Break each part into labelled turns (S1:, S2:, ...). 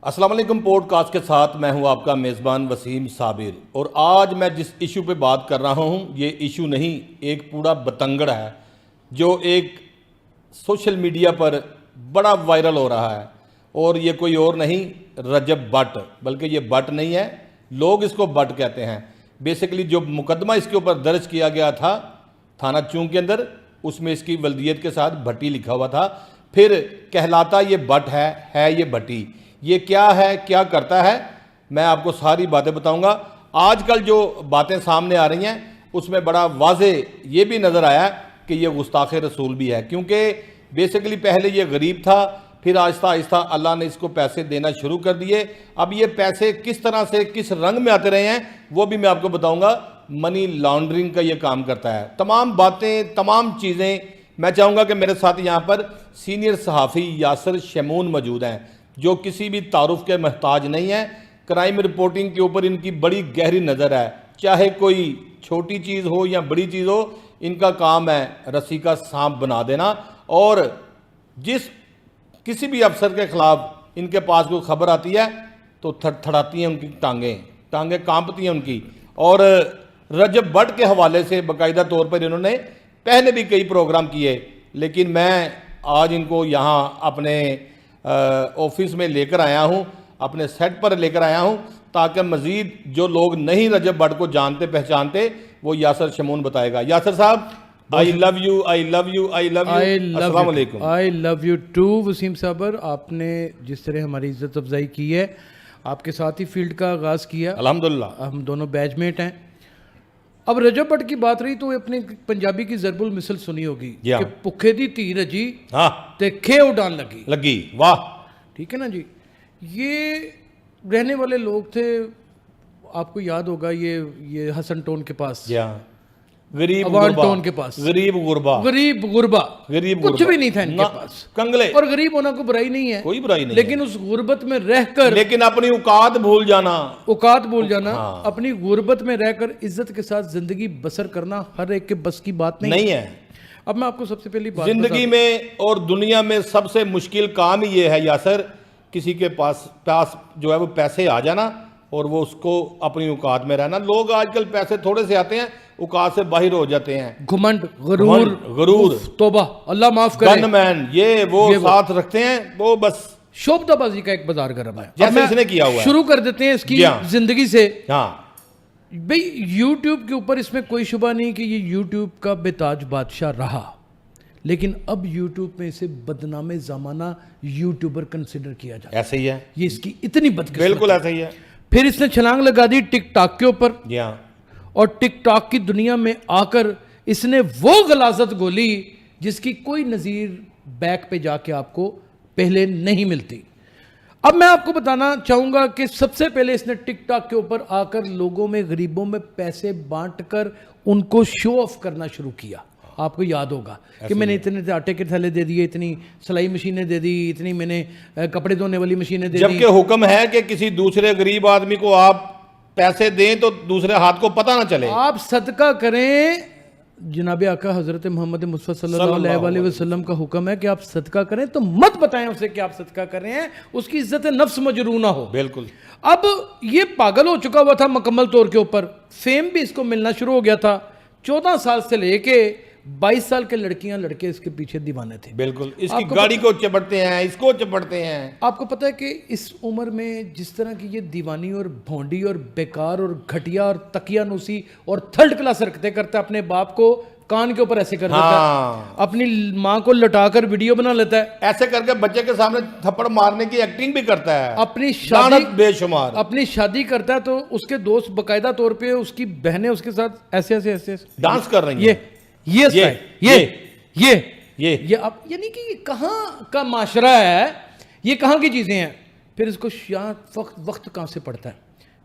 S1: अस्सलाम वालेकुम। पॉडकास्ट के साथ मैं हूं आपका मेज़बान वसीम साबिर और आज मैं जिस इशू पे बात कर रहा हूं ये इशू नहीं, एक पूरा बतंगड़ है जो एक सोशल मीडिया पर बड़ा वायरल हो रहा है। और ये कोई और नहीं रजब भट्ट, बल्कि ये भट्ट नहीं है, लोग इसको भट्ट कहते हैं। बेसिकली जो मुकदमा इसके ऊपर दर्ज किया गया था थाना चूंग के अंदर, उसमें इसकी वल्दियत के साथ भट्टी लिखा हुआ था। फिर कहलाता ये भट्ट है ये भट्टी। ये क्या है, क्या करता है, मैं आपको सारी बातें बताऊंगा। आजकल जो बातें सामने आ रही हैं उसमें बड़ा वाजे ये भी नज़र आया कि ये गुस्ताख रसूल भी है, क्योंकि बेसिकली पहले ये गरीब था, फिर आहिस्ता आहिस्ता अल्लाह ने इसको पैसे देना शुरू कर दिए। अब ये पैसे किस तरह से किस रंग में आते रहे हैं वो भी मैं आपको बताऊंगा। मनी लॉन्ड्रिंग का ये काम करता है। तमाम बातें, तमाम चीज़ें मैं चाहूँगा कि मेरे साथ यहाँ पर सीनियर सहाफ़ी यासर शमून मौजूद हैं, जो किसी भी तारुफ के महताज नहीं है। क्राइम रिपोर्टिंग के ऊपर इनकी बड़ी गहरी नज़र है, चाहे कोई छोटी चीज़ हो या बड़ी चीज़ हो, इनका काम है रस्सी का सांप बना देना। और जिस किसी भी अफसर के खिलाफ इनके पास कोई खबर आती है तो थड़थड़ाती हैं उनकी टांगें कांपती हैं उनकी। और रजब भट्ट के हवाले से बाकायदा तौर पर इन्होंने पहले भी कई प्रोग्राम किए, लेकिन मैं आज इनको यहाँ अपने ऑफिस में लेकर आया हूँ, अपने सेट पर लेकर आया हूँ, ताकि मज़ीद जो लोग नहीं रजब भट्ट को जानते पहचानते वो यासर शमून बताएगा। यासर साहब, I love you, I love you, I love you, अस्सलाम वालेकुम।
S2: I love you too Wasim साबर। आपने जिस तरह हमारी इज्जत अफजाई की है, आपके साथ ही फील्ड का आगाज़ किया,
S1: अल्हम्दुलिल्लाह।
S2: हम दोनों बैचमेट हैं। अब रजब भट्ट की बात रही तो अपने पंजाबी की ज़रबुल मिसल सुनी होगी कि भुखे दी धी रजी ते खे उड़ान लगी।
S1: वाह,
S2: ठीक है ना जी। ये रहने वाले लोग थे, आपको याद होगा, ये हसन टोन के पास,
S1: गरीब
S2: टोन के पास,
S1: गरीब गुरबा
S2: कुछ भी नहीं था इनके पास,
S1: कंगले।
S2: और गरीब होना कोई बुराई नहीं है,
S1: कोई बुराई नहीं,
S2: लेकिन उस गुर्बत में रहकर,
S1: लेकिन अपनी औकात भूल जाना,
S2: हाँ। अपनी गुर्बत में रहकर इज्जत के साथ जिंदगी बसर करना हर एक के बस की बात नहीं है। अब मैं आपको सबसे पहली बात,
S1: जिंदगी में और दुनिया में सबसे मुश्किल काम ही ये है यासर, किसी के पास जो है वो पैसे आ जाना और वो उसको अपनी औकात में रहना। लोग आजकल पैसे थोड़े से आते हैं, औकात से बाहर हो जाते हैं।
S2: घुमंड, गरूर, तौबा, अल्लाह माफ करे,
S1: गनमैन, ये वो साथ रखते हैं, वो बस
S2: शोबदाबाजी का एक बाजार गर्म है,
S1: जैसे इसने किया हुआ है।
S2: शुरू कर देते हैं इसकी जिंदगी से।
S1: हाँ
S2: भाई, यूट्यूब के ऊपर इसमें कोई शुबा नहीं कि ये यूट्यूब का बेताज बादशाह रहा, लेकिन अब यूट्यूब में इसे बदनामे ज़माना यूट्यूबर कंसिडर किया जाता है।
S1: ऐसे ही है,
S2: ये इसकी इतनी बदकिस्मत,
S1: बिल्कुल ऐसे ही है।
S2: फिर इसने छलांग लगा दी टिकटॉक के ऊपर, और टिकटॉक की दुनिया में आकर इसने वो गलाजत गोली जिसकी कोई नज़ीर बैक पे जाके आपको पहले नहीं मिलती। अब मैं आपको बताना चाहूंगा कि सबसे पहले इसने टिकटॉक के ऊपर आकर लोगों में, गरीबों में पैसे बांटकर उनको शो ऑफ करना शुरू किया। आपको याद होगा कि मैंने इतने आटे के थैले दे दिए, इतनी सिलाई मशीनें दे दी, इतनी मैंने कपड़े धोने वाली मशीनें दे दी,
S1: जबकि हुक्म है कि किसी दूसरे गरीब आदमी को आप पैसे दें तो दूसरे हाथ को पता ना चले, आप
S2: सदका करें। जनाब आका हजरत मोहम्मद मुस्तफा सल्लल्लाहु अलैहि वसल्लम का हुक्म है कि आप सदका करें तो मत बताएं उसे कि आप सदका कर रहे हैं, उसकी इज्जत नफ्स मजरू ना हो।
S1: बिल्कुल।
S2: अब ये पागल हो चुका हुआ था मुकम्मल तौर के ऊपर, फेम भी इसको मिलना शुरू हो गया था। 14 साल से लेके 22 साल के लड़कियां लड़के इसके पीछे दीवाने थे।
S1: बिल्कुल, इसकी गाड़ी को चपटते हैं, इसको चपटते हैं।
S2: आपको पता है कि इस उम्र में जिस तरह की ये दीवानी और भोंडी और बेकार और घटिया और तकियानुसी और थर्ड क्लास हरकतें करता है, अपने बाप को कान के ऊपर ऐसे कर देता है, अपनी माँ को लटाकर वीडियो बना लेता है,
S1: ऐसे करके बच्चे के सामने थप्पड़ मारने की एक्टिंग भी करता है,
S2: अपनी शादी
S1: बेशुमार,
S2: अपनी शादी करता है तो उसके दोस्त बाकायदा तौर पे उसकी बहनें उसके साथ ऐसे ऐसे ऐसे डांस कर रही हैं। ये अब यानी कि ये कहाँ का माशरा है, ये कहाँ की चीजें हैं। फिर इसको वक्त कहाँ से पड़ता है।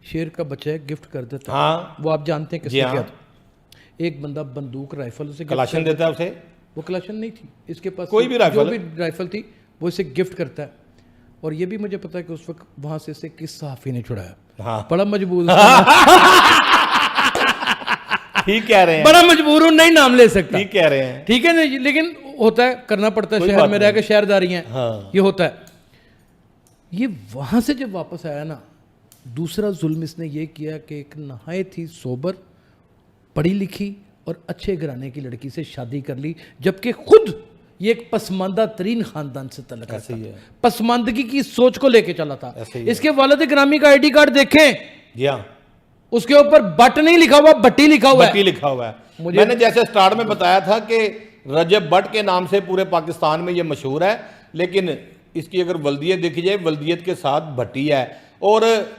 S2: शेर का बच्चा है, गिफ्ट कर देता है। हाँ। वो आप जानते हैं किसने किया था? एक बंदा बंदूक राइफल से
S1: कलाशन देता है उसे,
S2: वो कलाशन नहीं थी इसके पास,
S1: कोई भी राइफल,
S2: जो भी राइफल थी वो इसे गिफ्ट करता है। और ये भी मुझे पता है कि उस वक्त वहां से इसे किस सहाफी ने छुड़ाया। हाँ। बड़ा मजबूर
S1: ठीक कह रहे हैं,
S2: बड़ा मजबूर हूं, नहीं नाम ले सकता,
S1: ठीक कह रहे हैं,
S2: ठीक है ना, लेकिन होता है, करना पड़ता है, शहर में रह के शहरदारी है। हाँ। ये होता है। ये वहाँ से जब वापस आया ना, दूसरा जुल्म इसने ये किया कि एक नहायत ही सोबर, पढ़ी लिखी और अच्छे घराने की लड़की से शादी कर ली, जबकि खुद ये एक पसमानदा तरीन खानदान से तल्लुक़
S1: ऐसे ही है,
S2: पसमानदगी की सोच को लेके चला था।
S1: ऐसे ही है।
S2: इसके वालिद ग्रामी का आईडी कार्ड देखें,
S1: जी हाँ,
S2: उसके ऊपर बट नहीं लिखा हुआ, बट्टी लिखा हुआ
S1: बट्टी
S2: है।
S1: लिखा हुआ है। मैंने जैसे स्टार्ट में बताया था कि रजब भट्ट के नाम से पूरे पाकिस्तान में ये मशहूर है, लेकिन इसकी अगर वल्दियत देखी जाए, वल्दियत के साथ भट्टी है। और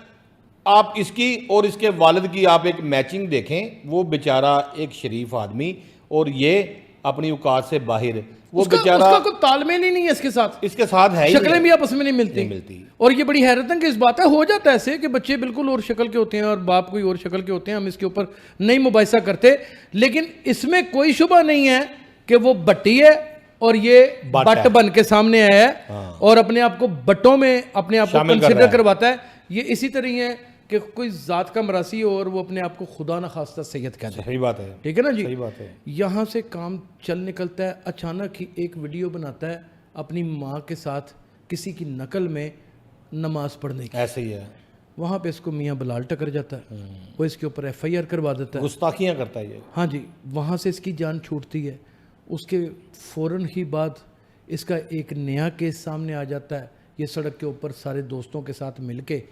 S1: आप इसकी और इसके वालिद की आप एक मैचिंग देखें, वो बेचारा एक शरीफ आदमी और ये अपनी औकात से बाहर, वो बेचारा
S2: उसका कोई तालमेल ही नहीं है इसके साथ,
S1: इसके साथ है ही
S2: शक्लें भी आपस में नहीं
S1: नहीं
S2: मिलती।
S1: मिलती।
S2: और ये बड़ी हैरतअंगेज बात है, हो जाता है ऐसे कि बच्चे बिल्कुल और शक्ल के होते हैं और बाप कोई और शक्ल के होते हैं, हम इसके ऊपर नहीं मुबाहिसा करते, लेकिन इसमें कोई शुबा नहीं है कि वो बट्टी है और ये बट बन के सामने आया है।
S1: हाँ।
S2: और अपने आप को बट्टों में अपने आप को
S1: शामिल कर
S2: कंसिडर
S1: रहा है।
S2: करवाता है। ये इसी तरह है कि कोई जात का मरासी हो और वो अपने आप को खुदा न खास्ता सैयद कहता है।
S1: सही बात है,
S2: ठीक है ना जी,
S1: सही बात है।
S2: यहाँ से काम चल निकलता है, अचानक ही एक वीडियो बनाता है अपनी माँ के साथ किसी की नकल में नमाज पढ़ने की।
S1: ऐसे ही है,
S2: वहाँ पे इसको मियाँ बलाल टकर जाता है, वो इसके ऊपर FIR करवा देता है।
S1: गुस्ताखियां करता है ये।
S2: हाँ जी, वहाँ से इसकी जान छूटती है। उसके फ़ौरन ही बाद इसका एक नया केस सामने आ जाता है। ये सड़क के ऊपर सारे दोस्तों के साथ मिलके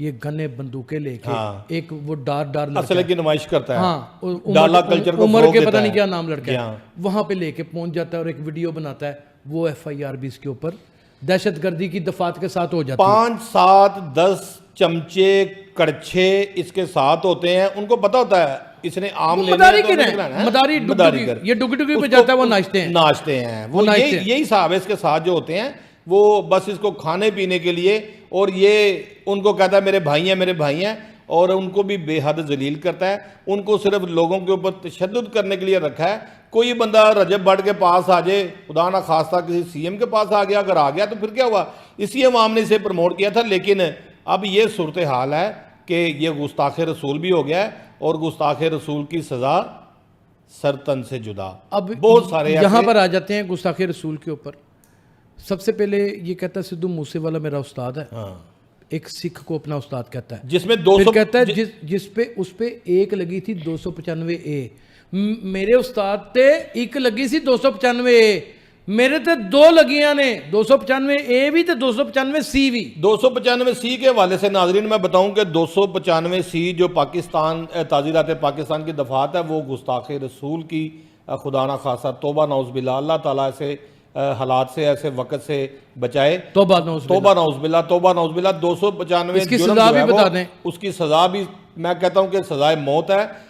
S2: ये गन्ने बंदूकें लेके,
S1: हाँ।
S2: एक वो डार
S1: असले की नुमाइश करता है।
S2: हाँ,
S1: डाला कल्चर को
S2: उमर
S1: फरोग
S2: के
S1: देता
S2: पता नहीं
S1: है।
S2: क्या नाम लड़का
S1: जी
S2: है,
S1: हाँ।
S2: वहाँ पे लेके पहुंच जाता है और एक वीडियो बनाता है। वो FIR भी इसके ऊपर दहशतगर्दी की दफात के साथ हो जाती है।
S1: 5, 7, 10 चमचे कड़छे इसके साथ होते हैं, उनको पता होता है इसने आम लेना
S2: मदारी
S1: है तो
S2: की
S1: हमें
S2: है,
S1: निकलाना है।
S2: मदारी
S1: मदारी कर।
S2: ये डुगी पे
S1: उसको-
S2: जाता है, वो नाचते हैं,
S1: नाचते हैं वो,
S2: नाचते
S1: यही
S2: हैं।
S1: यही साहब है इसके साथ जो होते हैं, वो बस इसको खाने पीने के लिए, और ये उनको कहता है मेरे भाई हैं, मेरे भाई हैं, और उनको भी बेहद जलील करता है। उनको सिर्फ लोगों के ऊपर तशद्दुद करने के लिए रखा है। कोई बंदा रजब भट्ट के पास आ जाए, खुदा ना खास्ता किसी CM के पास आ गया, अगर आ गया तो फिर क्या हुआ, इसी अवाम ने इसे प्रमोट किया था। लेकिन अब ये सूरत हाल है कि ये गुस्ताख रसूल भी हो गया है, और गुस्ताख रसूल की सज़ा सरतन से जुदा।
S2: अब
S1: बहुत सारे
S2: यहाँ
S1: ऐसे-
S2: पर आ जाते हैं गुस्ताखे रसूल के ऊपर। सबसे पहले ये कहता है सिद्धू मूसेवाला मेरा उस्ताद है,
S1: हाँ,
S2: एक सिख को अपना उस्ताद कहता है।
S1: जिसमें
S2: फिर
S1: 200
S2: कहता है जिस पे उस पे एक लगी थी 295A, मेरे उस्ताद ते एक लगी सी 295A, मेरे ते दो लगियां ने, 295A भी ते 295C भी।
S1: 295C के हवाले से नाजरीन मैं बताऊं कि 295C जो पाकिस्तान ताज़ीरात पाकिस्तान की दफात है, वो गुस्ताख रसूल की खुदा ना खासा तौबा नौज़बिल्ला, अल्लाह ताला ऐसे हालात से, ऐसे वक़्त से बचाए।
S2: तौबा नौज़बिल्ला।
S1: तौबा नौज़बिल्ला, तौबा नौज़बिल्ला। 295
S2: इसकी
S1: जुर्म
S2: सज़ा
S1: जो
S2: भी
S1: है वो,
S2: बता दें।
S1: उसकी सज़ा भी मैं कहता हूं कि सज़ाए मौत है।